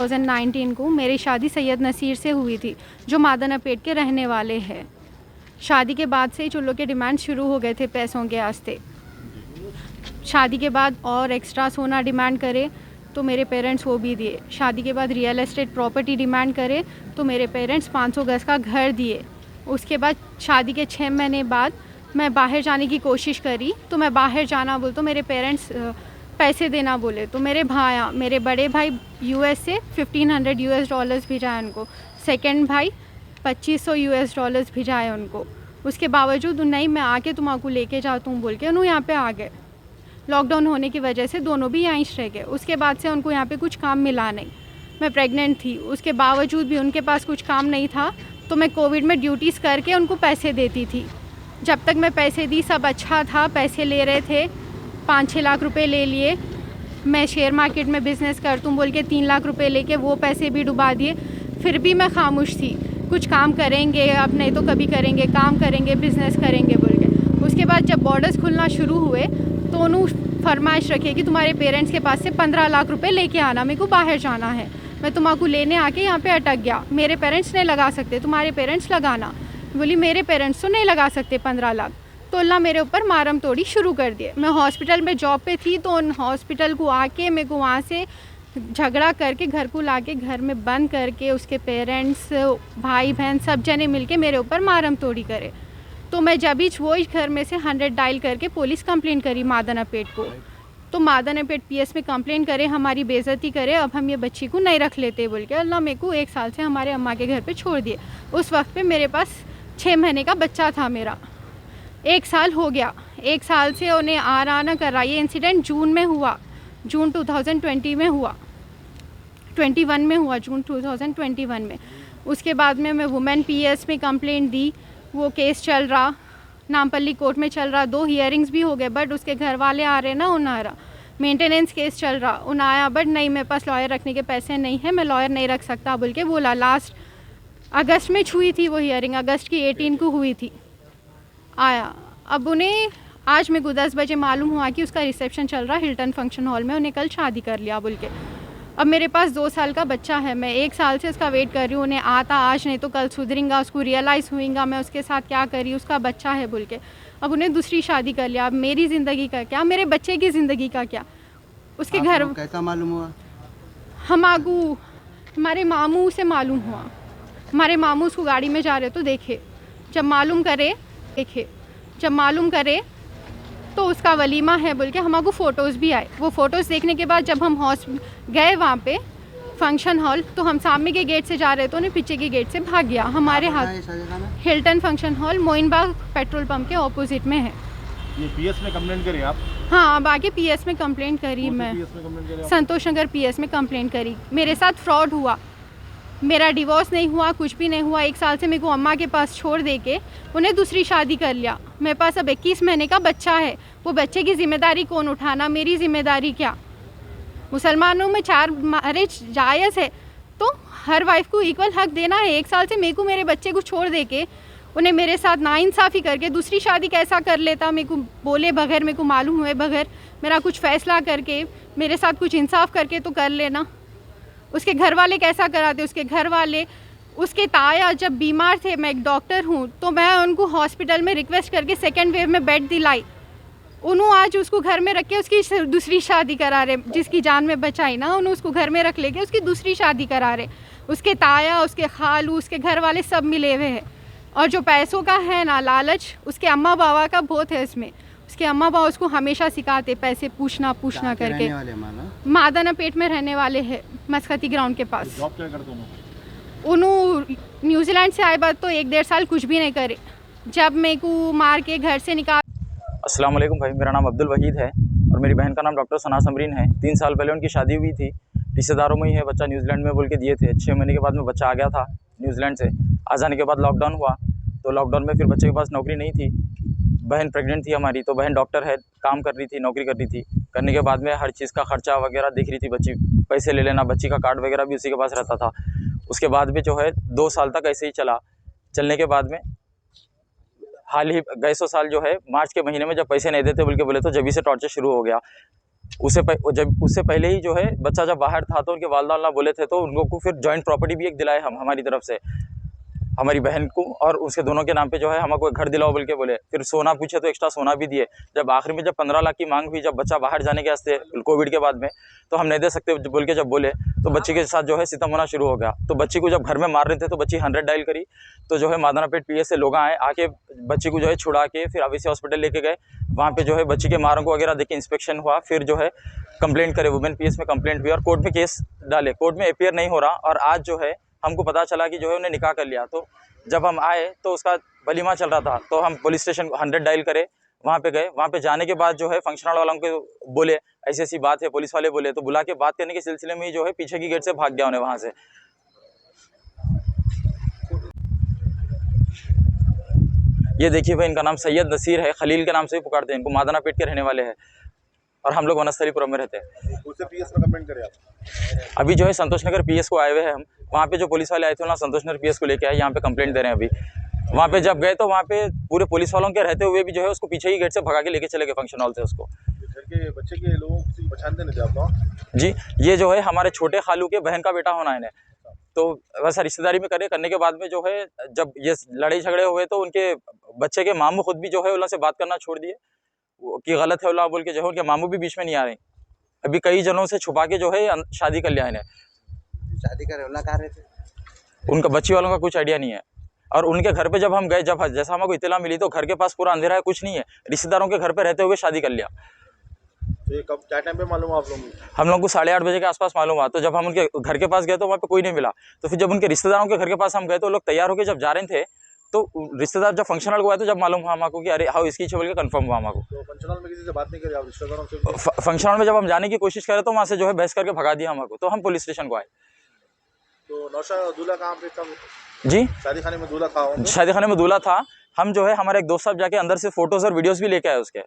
2019 को मेरी शादी सैयद नसीर से हुई थी, जो मादनापेट के रहने वाले हैं। शादी के बाद से ही चुल्लों के डिमांड शुरू हो गए थे पैसों के वास्ते। शादी के बाद और एक्स्ट्रा सोना डिमांड करे तो मेरे पेरेंट्स वो भी दिए। शादी के बाद रियल एस्टेट प्रॉपर्टी डिमांड करे तो मेरे पेरेंट्स 500 गज का घर दिए। उसके बाद शादी के 6 महीने बाद मैं बाहर जाने की कोशिश करी तो मैं बाहर जाना बोल तो मेरे पेरेंट्स पैसे देना बोले। तो मेरे बड़े भाई यूएस से $1500 भिजाए उनको, सेकंड भाई $2500 भिजाए उनको। उसके बावजूद नहीं, मैं आके तुम्हारा लेके जाता हूँ बोल के उन्होंने यहाँ पे आ गए। लॉकडाउन होने की वजह से दोनों भी यहीं रह गए। उसके बाद से उनको यहाँ पे कुछ काम मिला नहीं। मैं प्रेग्नेंट थी, उसके बावजूद भी उनके पास कुछ काम नहीं था तो मैं कोविड में ड्यूटीज़ करके उनको पैसे देती थी। जब तक मैं पैसे दी सब अच्छा था, पैसे ले रहे थे, 5-6 लाख रुपए ले लिए। मैं शेयर मार्केट में बिज़नेस करता हूँ बोल के 3 लाख रुपए लेके वो पैसे भी डुबा दिए। फिर भी मैं खामोश थी, कुछ काम करेंगे अब नहीं तो कभी करेंगे, काम करेंगे, बिज़नेस करेंगे बोल के। उसके बाद जब बॉर्डर्स खुलना शुरू हुए तो उन्होंने फरमाइश रखी कि तुम्हारे पेरेंट्स के पास से 15 लाख रुपए लेके आना, मेरे को बाहर जाना है। मैं तुम्हारा लेने आके यहाँ पे अटक गया। मेरे पेरेंट्स नहीं लगा सकते, तुम्हारे पेरेंट्स लगाना। बोली मेरे पेरेंट्स तो नहीं लगा सकते 15 लाख। तो अल्लाह मेरे ऊपर मारम तोड़ी शुरू कर दिए। मैं हॉस्पिटल में जॉब पे थी तो उन हॉस्पिटल को आके मेरे को वहाँ से झगड़ा करके घर को लाके घर में बंद करके उसके पेरेंट्स, भाई बहन सब जने मिलके मेरे ऊपर मारम तोड़ी करे। तो मैं जब ही वो घर में से 100 डायल करके पुलिस कंप्लेंट करी मादनापेट को। तो मादनापेट पीएस में कंप्लेंट करे, हमारी बेइज्जती करे, अब हम ये बच्ची को नहीं रख लेते बोल के अल्लाह मेरे को 1 साल से हमारे अम्मा के घर पे छोड़ दिए। उस वक्त पे मेरे पास 6 महीने का बच्चा था मेरा। 1 साल हो गया, 1 साल से उन्हें आना कर रहा। ये इंसिडेंट जून में हुआ, जून 2020 में हुआ, 21 में हुआ, जून 2021 में। उसके बाद में मैं वुमेन पीएस में कंप्लेंट दी, वो केस चल रहा, नामपल्ली कोर्ट में चल रहा। 2 हियरिंग्स भी हो गए बट उसके घर वाले आ रहे ना, उन्हारा मेंटेनेंस केस चल रहा, उन आया बट नहीं मेरे पास लॉयर रखने के पैसे नहीं है, मैं लॉयर नहीं रख सकता बोल के बोला। लास्ट अगस्त में हुई थी वो हियरिंग, अगस्त की 18 को हुई थी। आया, अब उन्हें आज मेरे को 10 बजे मालूम हुआ कि उसका रिसेप्शन चल रहा हिल्टन फंक्शन हॉल में, उन्हें कल शादी कर लिया बोल के। अब मेरे पास 2 साल का बच्चा है, मैं 1 साल से उसका वेट कर रही हूँ। उन्हें आता आज नहीं तो कल सुधरेगा, उसको रियलाइज़ हुएगा मैं उसके साथ क्या करी, उसका बच्चा है बोल के। अब उन्हें दूसरी शादी कर लिया। अब मेरी ज़िंदगी का क्या, मेरे बच्चे की ज़िंदगी का क्या। उसके घर कैसा मालूम हुआ? हमारे मामू से मालूम हुआ। हमारे मामू उसको गाड़ी में जा रहे तो देखे, जब मालूम करे तो उसका वलीमा है बोल के हमारे फ़ोटोज़ भी आए। वो फ़ोटोज़ देखने के बाद जब हम गए वहाँ पे फंक्शन हॉल तो हम सामने के गेट से जा रहे तो उन्हें पीछे के गेट से भाग गया। हमारे हाथ Hilton function hall Moinbagh petrol pump के ऑपोजिट में है। ये पीएस में कंप्लेंट करी आप? हाँ, अब आगे पीएस में कंप्लेंट करी मैं, संतोष नगर पीएस में कंप्लेंट करी। मेरे साथ फ्रॉड हुआ, मेरा डिवोर्स नहीं हुआ, कुछ भी नहीं हुआ। 1 साल से मेरे को अम्मा के पास छोड़ दे के उन्हें दूसरी शादी कर लिया। मेरे पास अब 21 महीने का बच्चा है, वो बच्चे की जिम्मेदारी कौन उठाना, मेरी जिम्मेदारी क्या। मुसलमानों में 4 मैरिज जायज़ है तो हर वाइफ को इक्वल हक देना है। 1 साल से मेरे को मेरे बच्चे को छोड़ दे के उन्हें मेरे साथ नाइंसाफ़ी करके दूसरी शादी कैसा कर लेता, मेरे को बोले बगैर, मेरे को मालूम हुए बगैर, मेरा कुछ फ़ैसला करके मेरे साथ कुछ इंसाफ करके तो कर लेना। उसके घर वाले कैसा कराते, उसके घर वाले, उसके ताया जब बीमार थे, मैं एक डॉक्टर हूँ तो मैं उनको हॉस्पिटल में रिक्वेस्ट करके 2nd वेव में बेड दिलाई। उन्होंने आज उसको घर में रख के उसकी दूसरी शादी करा रहे, जिसकी जान में बचाई ना, उन्होंने उसको घर में रख लेके उसकी दूसरी शादी करा रहे। उसके ताया, उसके खालू, उसके घर वाले सब मिले हुए हैं। और जो पैसों का है ना लालच, उसके अम्मा बाबा का बहुत है इसमें। उसके अम्मा बाबा उसको हमेशा सिखाते पैसे पूछना करके। मादनापेट में रहने वाले हैं, मस्कती ग्राउंड के पास। जॉब क्या करते हो? उन्होंने न्यूजीलैंड से आए बाद तो 1-1.5 साल कुछ भी नहीं करे, जब मेरे को मार के घर से निकाल। अस्सलाम वालेकुम भाई, मेरा नाम अब्दुल वहीद है और मेरी बहन का नाम डॉक्टर सना समरीन है। 3 साल पहले उनकी शादी हुई थी, रिश्तेदारों में ही है, बच्चा न्यूजीलैंड में बोल के दिए थे। 6 महीने के बाद में बच्चा आ गया था न्यूजीलैंड से। आ जाने के बाद लॉकडाउन हुआ तो लॉकडाउन में फिर बच्चे के पास नौकरी नहीं थी। बहन प्रेग्नेंट थी हमारी, तो बहन डॉक्टर है, काम कर रही थी, नौकरी कर रही थी। करने के बाद में हर चीज़ का खर्चा वगैरह देख रही थी, बच्ची पैसे ले लेना, बच्ची का कार्ड वगैरह भी उसी के पास रहता था। उसके बाद भी जो है 2 साल तक ऐसे ही चला। चलने के बाद में हाल ही गए 100 साल जो है मार्च के महीने में जब पैसे नहीं देते बोल के बोले तो जब से टॉर्चर शुरू हो गया। जब उससे पहले ही जो है बच्चा जब बाहर था तो उनके वालदा अल्लाह बोले थे, तो उन लोगों को फिर जॉइंट प्रॉपर्टी भी एक दिलाए हम हमारी तरफ से, हमारी बहन को और उसके दोनों के नाम पे जो है हमको एक घर दिलाओ बोल के बोले। फिर सोना पूछे तो एक्स्ट्रा सोना भी दिए। जब आखिर में जब 15 लाख की मांग हुई, जब बच्चा बाहर जाने के वास्ते कोविड के बाद में, तो हम नहीं दे सकते बोल के जब बोले, तो बच्ची के साथ जो है सितम होना शुरू हो गया। तो बच्ची को जब घर में मार रहे थे तो बच्ची 100 डायल करी, तो जो है मादनापेट पीएस से लोग आए, आके बच्ची को जो है छुड़ा के फिर अभी से हॉस्पिटल लेके गए। वहाँ पे जो है बच्ची के मारों को वगैरह देखे, इंस्पेक्शन हुआ, फिर जो है कंप्लेंट करे, वुमेन पीएस में कंप्लेंट हुई और कोर्ट में केस डाले। कोर्ट में एपीआर नहीं हो रहा और आज जो है हमको पता चला कि जो है उन्हें निकाह कर लिया। तो जब हम आए तो उसका वलीमा चल रहा था, तो हम पुलिस स्टेशन 100 डायल करे, वहाँ पे गए। वहाँ पे जाने के बाद जो है फंक्शन हॉल वालों को बोले ऐसी ऐसी बात है, पुलिस वाले बोले, तो बुला के बात करने के सिलसिले में ही जो है पीछे की गेट से भाग गया उन्हें वहाँ से। ये देखिए भाई, इनका नाम सैयद नसीर है, खलील के नाम से भी पुकारते हैं इनको, मादनापेट के रहने वाले हैं और हम लोग वनस्थलीपुरम में रहते हैं। उसे पीएस में कंप्लेंट करें आप? अभी जो है संतोष नगर पीएस को आए हुए हैं हम, वहाँ पे जो पुलिस वाले आए थे ना संतोष नगर पीएस को लेके आए, यहाँ पे कंप्लेंट दे रहे हैं अभी। वहाँ पे जब गए तो वहाँ पे पूरे पुलिस वालों के रहते हुए भी जो है उसको पीछे ही गेट से भगा के लेके चले गए फंक्शन हॉल से उसको। घर के बच्चे के लोगों को किसी को पहचानते नहीं थे आप लोग? जी, ये जो है हमारे छोटे खालू के बहन का बेटा होना इन्हें, तो वैसा रिश्तेदारी में करने के बाद में जो है जब ये लड़ाई झगड़े हुए तो उनके बच्चे के मामू खुद भी जो है उल्ला से बात करना छोड़ दिए कि गलत है उल्ला बोल के, जो है उनके मामू भी बीच में नहीं आ रहे। अभी कई जनों से छुपा के जो है शादी कर लिया इन्हें। शादी करे उल्ला कहा रहे थे? उनका बच्ची वालों का कुछ आइडिया नहीं है। और उनके घर पे जब हम गए, जब जैसा हमको इत्तला मिली तो घर के पास पूरा अंधेरा है, कुछ नहीं है, रिश्तेदारों के घर पे रहते हुए शादी कर लिया। तो ये कब क्या टाइम पे मालूम आप लोगों को? हम लोग को 8:30 बजे के आसपास मालूम हुआ। तो जब हम उनके घर के पास गए तो वहाँ पे कोई नहीं मिला। तो फिर जब उनके रिश्तेदारों के घर के पास हम गए तो लोग तैयार होकर जब जा रहे थे, तो रिश्तेदार जब फंक्शन हॉल को आए तो जब मालूम हुआ हमको कि अरे हाँ इसकी बोल के कन्फर्म हुआ हमको। तो फंक्शन हॉल में किसी से बात नहीं करी आप, रिश्तेदारों से? फंक्शन हॉल में जब हम जाने की कोशिश करें तो वहाँ से जो है बहस करके भगा दिया हमको, तो हम पुलिस स्टेशन को आए। तो नौशाद दूल्हा कहाँ पे था? जी, शादी खाने में दूल्हा था? शादी खाने में दूल्हा था। हम जो है हमारे एक दोस्त साहब जाके अंदर से फोटोज और वीडियोस भी लेके आए उसके।